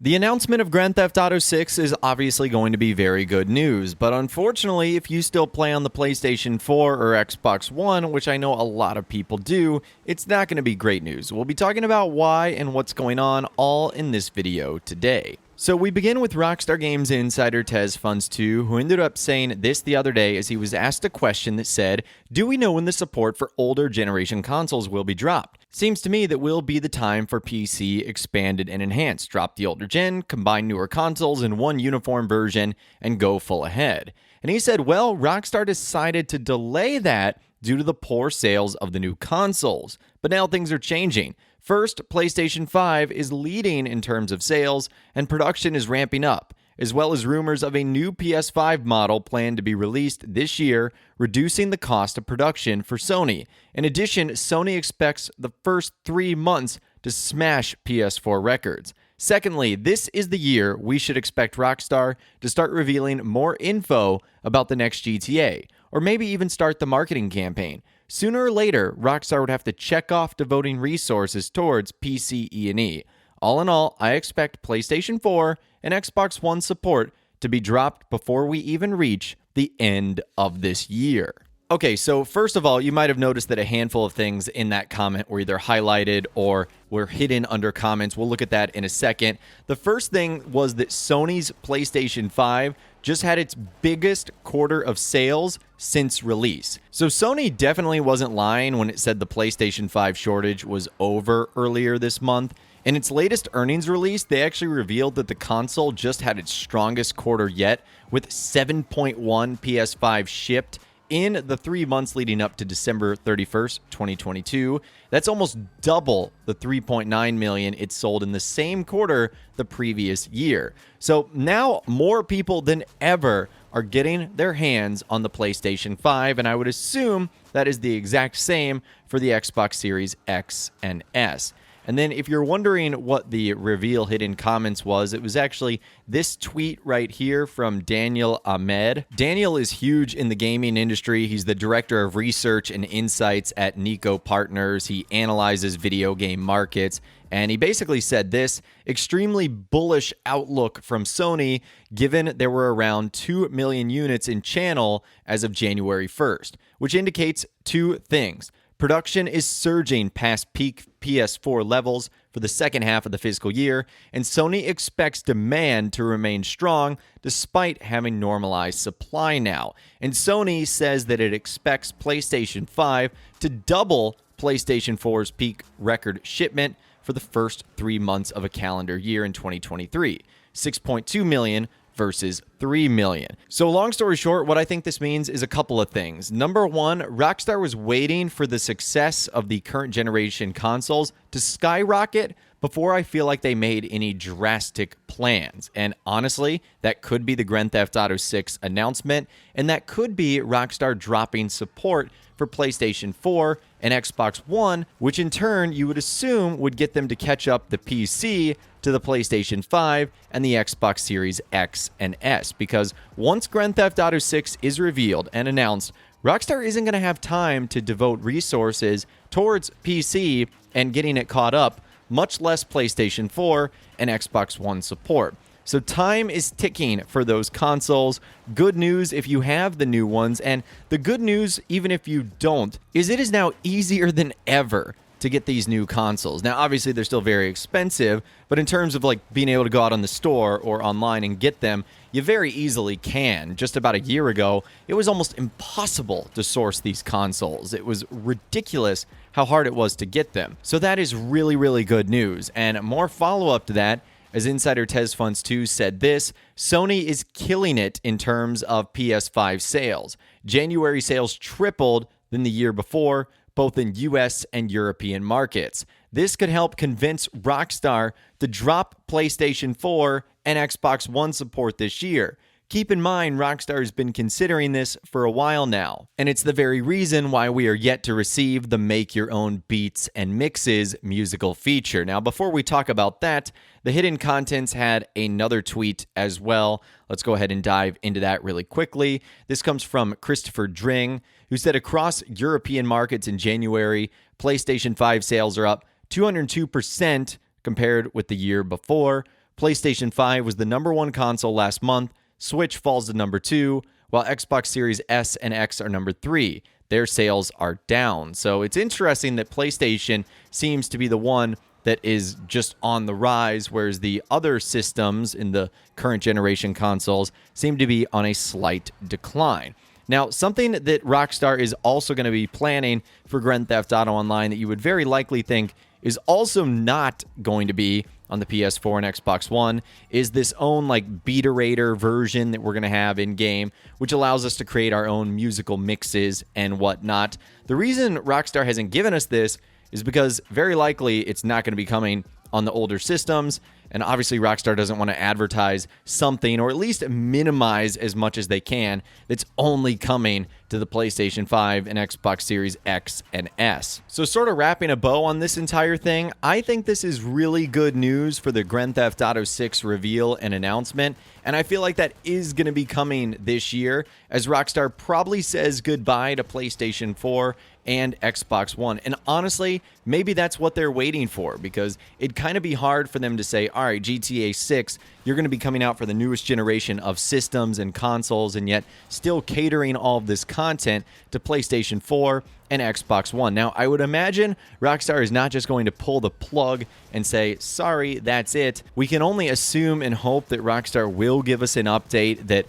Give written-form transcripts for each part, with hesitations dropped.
The announcement of Grand Theft Auto 6 is obviously going to be very good news, but unfortunately, if you still play on the PlayStation 4 or Xbox One, which I know a lot of people do, it's not going to be great news. We'll be talking about why and what's going on all in this video today. So we begin with Rockstar Games insider Tez Funds 2, who ended up saying this the other day as he was asked a question that said, "Do we know when the support for older generation consoles will be dropped? Seems to me that will be the time for PC expanded and enhanced. Drop the older gen, combine newer consoles in one uniform version, and go full ahead." And he said, well, Rockstar decided to delay that due to the poor sales of the new consoles. But now things are changing. First, PlayStation 5 is leading in terms of sales, and production is ramping up, as well as rumors of a new PS5 model planned to be released this year, reducing the cost of production for Sony. In addition, Sony expects the first 3 months to smash PS4 records. Secondly, this is the year we should expect Rockstar to start revealing more info about the next GTA, or maybe even start the marketing campaign. Sooner or later, Rockstar would have to check off devoting resources towards PC E&E. All in all, I expect PlayStation 4 and Xbox One support to be dropped before we even reach the end of this year. Okay, so first of all, you might have noticed that a handful of things in that comment were either highlighted or were hidden under comments. We'll look at that in a second. The first thing was that Sony's PlayStation 5 just had its biggest quarter of sales since release. So Sony definitely wasn't lying when it said the PlayStation 5 shortage was over earlier this month. In its latest earnings release, they actually revealed that the console just had its strongest quarter yet, with 7.1 PS5 shipped in the 3 months leading up to December 31st, 2022. That's almost double the 3.9 million it sold in the same quarter the previous year. So now more people than ever are getting their hands on the PlayStation 5, and I would assume that is the exact same for the Xbox Series X and S. And then if you're wondering what the reveal hidden comments was, it was actually this tweet right here from Daniel Ahmed. Daniel is huge in the gaming industry. He's the director of research and insights at Nico Partners. He analyzes video game markets. And he basically said this: extremely bullish outlook from Sony, given there were around 2 million units in channel as of January 1st, which indicates two things. Production is surging past peak PS4 levels for the second half of the fiscal year, and Sony expects demand to remain strong despite having normalized supply now. And Sony says that it expects PlayStation 5 to double PlayStation 4's peak record shipment for the first 3 months of a calendar year in 2023, 6.2 million versus 3 million. So long story short, what I think this means is a couple of things. Number one, Rockstar was waiting for the success of the current generation consoles to skyrocket before I feel like they made any drastic plans. And honestly, that could be the Grand Theft Auto 6 announcement, and that could be Rockstar dropping support for PlayStation 4 and Xbox One, which in turn you would assume would get them to catch up the PC to the PlayStation 5 and the Xbox Series X and S. Because once Grand Theft Auto 6 is revealed and announced, Rockstar isn't going to have time to devote resources towards PC and getting it caught up, much less PlayStation 4 and Xbox One support. So time is ticking for those consoles. Good news if you have the new ones, and the good news, even if you don't, is it is now easier than ever to get these new consoles. Now, obviously, they're still very expensive, but in terms of like being able to go out on the store or online and get them, you very easily can. Just about a year ago, it was almost impossible to source these consoles. It was ridiculous how hard it was to get them. So that is really, really good news. And more follow-up to that, as insider Tez Funds 2 said this: Sony is killing it in terms of PS5 sales. January sales tripled than the year before, both in US and European markets. This could help convince Rockstar to drop PlayStation 4 and Xbox One support this year. Keep in mind, Rockstar has been considering this for a while now, and it's the very reason why we are yet to receive the Make Your Own Beats and Mixes musical feature. Now, before we talk about that, the Hidden Contents had another tweet as well. Let's go ahead and dive into that really quickly. This comes from Christopher Dring, who said across European markets in January, PlayStation 5 sales are up 202% compared with the year before. PlayStation 5 was the #1 console last month, Switch falls to number 2, while Xbox Series S and X are number 3. Their sales are down. So it's interesting that PlayStation seems to be the one that is just on the rise, whereas the other systems in the current generation consoles seem to be on a slight decline. Now, something that Rockstar is also going to be planning for Grand Theft Auto Online that you would very likely think is also not going to be on the PS4 and Xbox One is this own like Beaterator version that we're going to have in game, which allows us to create our own musical mixes and whatnot. The reason Rockstar hasn't given us this is because very likely it's not going to be coming on the older systems, and obviously Rockstar doesn't want to advertise something, or at least minimize as much as they can, that's only coming to the PlayStation 5 and Xbox Series X and S. So sort of wrapping a bow on this entire thing, I think this is really good news for the Grand Theft Auto 6 reveal and announcement, and I feel like that is going to be coming this year, as Rockstar probably says goodbye to PlayStation 4 and Xbox One. And honestly, maybe that's what they're waiting for, because it'd kind of be hard for them to say, all right, GTA 6, you're going to be coming out for the newest generation of systems and consoles, and yet still catering all of this content to PlayStation 4 and Xbox One. Now, I would imagine Rockstar is not just going to pull the plug and say, sorry, that's it. We can only assume and hope that Rockstar will give us an update that,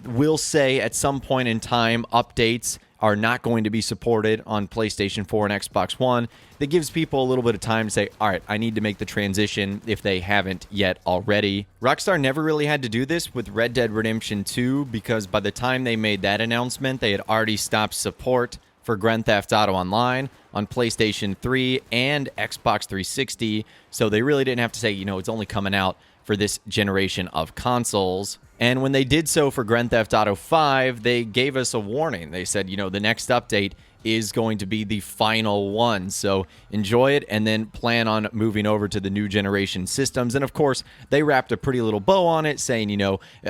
will say at some point in time, updates are not going to be supported on PlayStation 4 and Xbox One. That gives people a little bit of time to say, all right, I need to make the transition if they haven't yet already. Rockstar never really had to do this with Red Dead Redemption 2, because by the time they made that announcement, they had already stopped support for Grand Theft Auto Online on PlayStation 3 and Xbox 360, so they really didn't have to say, it's only coming out for this generation of consoles. And when they did so for Grand Theft Auto 5, they gave us a warning. They said, the next update is going to be the final one. So enjoy it and then plan on moving over to the new generation systems. And of course, they wrapped a pretty little bow on it, saying,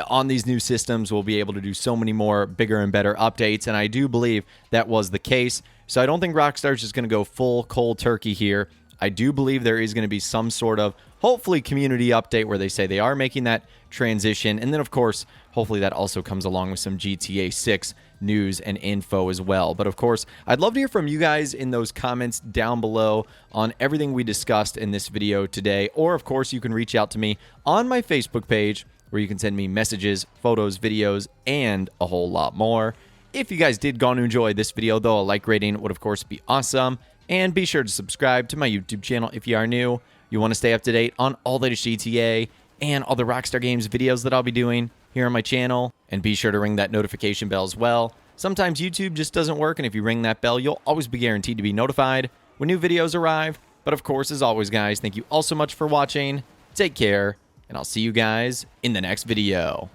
on these new systems, we'll be able to do so many more bigger and better updates. And I do believe that was the case. So I don't think Rockstar's just going to go full cold turkey here. I do believe there is going to be some sort of, hopefully, community update where they say they are making that transition. And then, of course, hopefully that also comes along with some GTA 6 news and info as well. But, of course, I'd love to hear from you guys in those comments down below on everything we discussed in this video today. Or, of course, you can reach out to me on my Facebook page, where you can send me messages, photos, videos, and a whole lot more. If you guys did go on to enjoy this video, though, a like rating would, of course, be awesome. And be sure to subscribe to my YouTube channel if you are new. You want to stay up to date on all the latest GTA and all the Rockstar Games videos that I'll be doing here on my channel. And be sure to ring that notification bell as well. Sometimes YouTube just doesn't work, and if you ring that bell, you'll always be guaranteed to be notified when new videos arrive. But of course, as always, guys, thank you all so much for watching. Take care, and I'll see you guys in the next video.